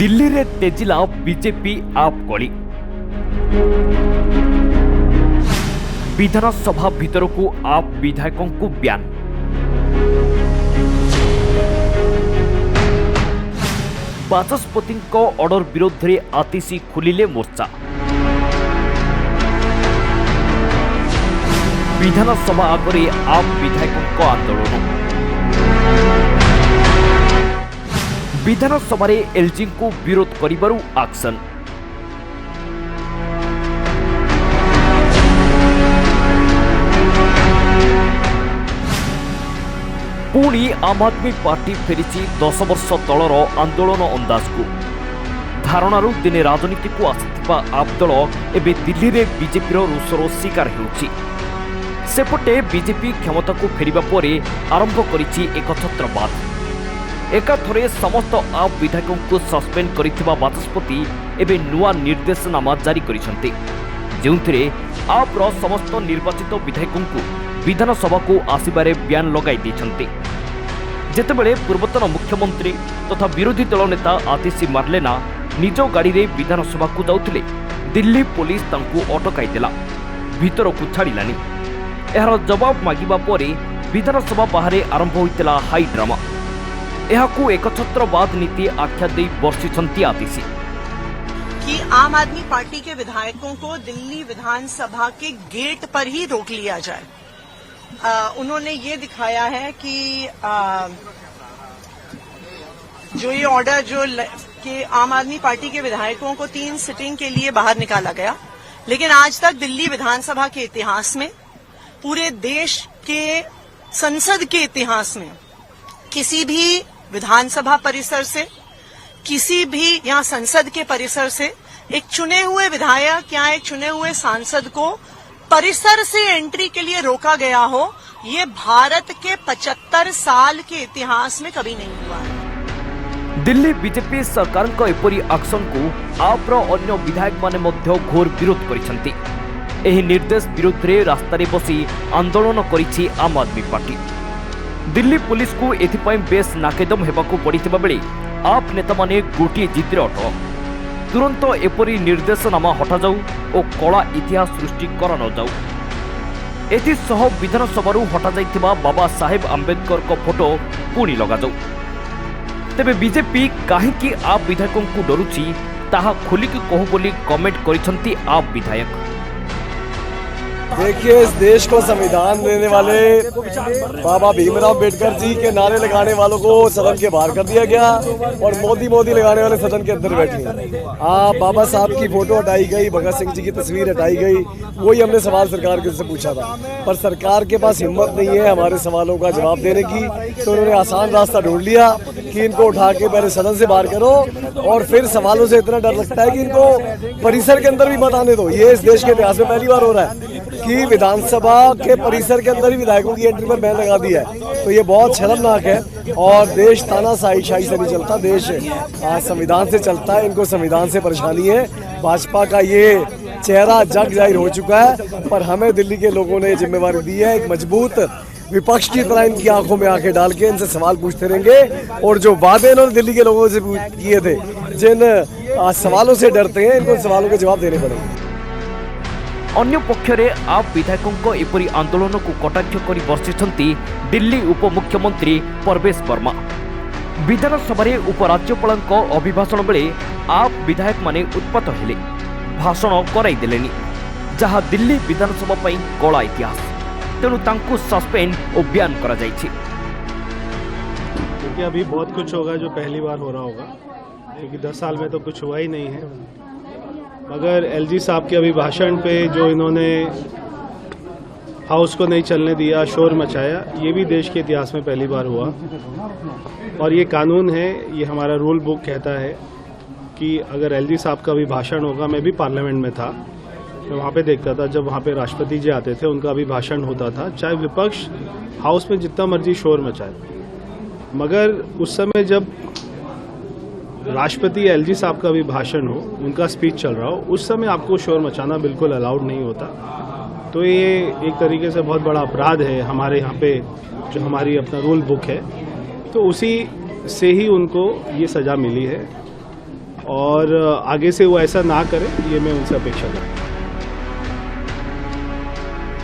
दिल्ली रे तेजिला बीजेपी आप कली विधानसभा भीतर को आप विधायकों को बयान बाचस्पति ऑर्डर विरोध में आतिशी खुलिले मोर्चा विधानसभा आगे आप विधायकों आंदोलन विधानसभा एलजी को विरोध करिबारु एक्शन पुणी आम आदमी पार्टी फेरी 10 वर्ष तलर आंदोलन अंदाज को धारणारू दिने राजनीति को आसिथिबा आप दल एबे दिल्ली रे बीजेपी रोषर शिकार हेउछि। सेपटे बीजेपी क्षमता को फेरिबा परे आरंभ करिछि एक छत्रवाद एकाथरे समस्त आप विधायकों को सस्पेंड करिथिबा बाचस्पति एबे नुआ निर्देशनामा जारी करिसंते जेउथिरे आप्र समस्त निर्वाचित विधायकों को विधानसभा को आसिबारे बयान लगाई दैछंते। जेतेबेले पूर्वतन मुख्यमंत्री तथा विरोधी दल नेता आतिशी मार्लेना निज गाड़ी रे विधानसभा को जाउथिले दिल्ली पुलिस तांको अटकाई देला भीतर को छाड़िलानी। एहार जवाब मागिबा परे विधानसभा बाहर आरंभ होइतला हाई ड्रामा एहाकू एकछत्रवाद नीति आख्या दे बर्षिछंती आतिशी कि आम आदमी पार्टी के विधायकों को दिल्ली विधानसभा के गेट पर ही रोक लिया जाए। उन्होंने ये दिखाया है कि जो ये ऑर्डर कि आम आदमी पार्टी के विधायकों को 3 सिटिंग के लिए बाहर निकाला गया, लेकिन आज तक दिल्ली विधानसभा के इतिहास में पूरे देश के संसद के इतिहास में किसी भी विधानसभा परिसर से किसी भी यहाँ संसद के परिसर से एक चुने हुए विधायक या एक चुने हुए सांसद को परिसर से एंट्री के लिए रोका गया हो, ये भारत के 75 साल के इतिहास में कभी नहीं हुआ है। दिल्ली बीजेपी सरकार का एपरी एक्शन को आप्र अन्य विधायक माने मध्य घोर विरोध करिसंती। एही निर्देश विरोध रे रास्ता रे बसी आंदोलन करिछि आम आदमी पार्टी। दिल्ली पुलिस को एथिपाई बेस नाकेदम हेबाकू पड़िथिबा बेले आप नेता माने गोटे जिद्रे अटल तुरंत एपरी निर्देशनामा हटा जाऊ और कला इतिहास सृष्टि करा न जाऊ। एथिसह विधानसभा हटा जाइथिबा बाबा साहेब आंबेडकर को फोटो पुणी लगा जाऊ। तेबे बीजेपी काहेकि आप विधायकों को डरुछि ताहा खोलिक कहू बोली कमेंट करिसंती आप विधायक। देखिए, इस देश को संविधान देने वाले बाबा भीमराव अम्बेडकर जी के नारे लगाने वालों को सदन के बाहर कर दिया गया और मोदी मोदी लगाने वाले सदन के अंदर बैठे। बाबा साहब की फोटो हटाई गई, भगत सिंह जी की तस्वीर हटाई गई। वही हमने सवाल सरकार से पूछा था, पर सरकार के पास हिम्मत नहीं है हमारे सवालों का जवाब देने की, तो उन्होंने आसान रास्ता ढूंढ लिया कि इनको उठा के पहले सदन से बाहर करो और फिर सवालों से इतना डर लगता है कि इनको परिसर के अंदर भी मत आने दो। ये इस देश के इतिहास में पहली बार हो रहा है कि विधानसभा के परिसर के अंदर ही विधायकों की एंट्री पर बैन लगा दिया है, तो ये बहुत शर्मनाक है। और देश तानाशाही से नहीं चलता, देश संविधान से चलता है। इनको संविधान से परेशानी है। भाजपा का ये चेहरा जग जाहिर हो चुका है, पर हमें दिल्ली के लोगों ने जिम्मेवारी दी है। एक मजबूत विपक्ष की तरह इनकी आंखों में आंखें डाल के इनसे सवाल पूछते रहेंगे और जो वादे इन्होंने दिल्ली के लोगों से किए थे, जिन सवालों से डरते हैं, इनको सवालों के जवाब देने पड़ेंगे। अन्य पक्षरे आप विधायकों एपरी आंदोलन को कटाक्ष कर बर्षिछंती दिल्ली उपमुख्यमंत्री परवेश वर्मा। विधानसभा उपराज्यपाल अभिभाषण बेले आप विधायक माने उत्पात हेले, भाषण कराई देलेनी, जहाँ दिल्ली विधानसभा पई कला इतिहास। तेणु तांको सस्पेंड और बयान करा जायछि। क्योंकि अभी बहुत कुछ होगा जो पहली बार हो रहा होगा, क्योंकि 10 साल में तो कुछ हुआ ही नहीं है। मगर एलजी साहब के अभिभाषण पे जो इन्होंने हाउस को नहीं चलने दिया, शोर मचाया, ये भी देश के इतिहास में पहली बार हुआ। और ये कानून है, ये हमारा रूल बुक कहता है कि अगर एलजी साहब का अभिभाषण होगा, मैं भी पार्लियामेंट में था, मैं वहाँ पे देखता था जब वहाँ पे राष्ट्रपति जी आते थे, उनका अभिभाषण होता था, चाहे विपक्ष हाउस में जितना मर्जी शोर मचाए, मगर उस समय जब राष्ट्रपति एलजी साहब का भी भाषण हो, उनका स्पीच चल रहा हो, उस समय आपको शोर मचाना बिल्कुल अलाउड नहीं होता। तो ये एक तरीके से बहुत बड़ा अपराध है हमारे यहाँ पे, जो हमारी अपना रूल बुक है, तो उसी से ही उनको ये सज़ा मिली है। और आगे से वो ऐसा ना करे, ये मैं उनसे अपेक्षा करता हूँ।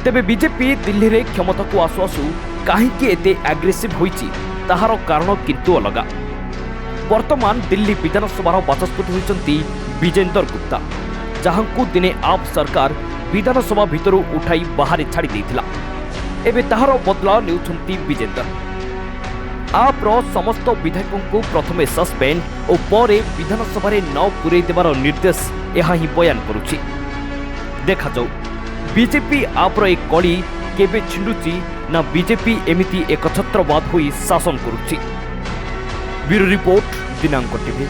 तेबे बीजेपी दिल्ली रे क्षमता को आसु आसु काहींकि एते एग्रेसिव होईची ताहार कारण किंतु अलगा। वर्तमान दिल्ली विधानसभा बाचस्पति होइचंती विजेंदर गुप्ता, जहांकु दिने आप सरकार विधानसभा भितरु उठाई बाहर छाड़ी देथिला। एबे ताहार बदला नेउछंती विजेंदर। आप्र समस्त विधायकों को प्रथमे सस्पेंड और परे विधानसभा रे न पुरई देवार निर्देश यह ही बयान करुछि। देखा जाऊ बीजेपी आप्र एक कड़ी केबे छिंडुची ना बीजेपी एमिति एकछत्रवाद होई शासन करुछि। ब्यूरो रिपोर्ट दिनांक टीवी।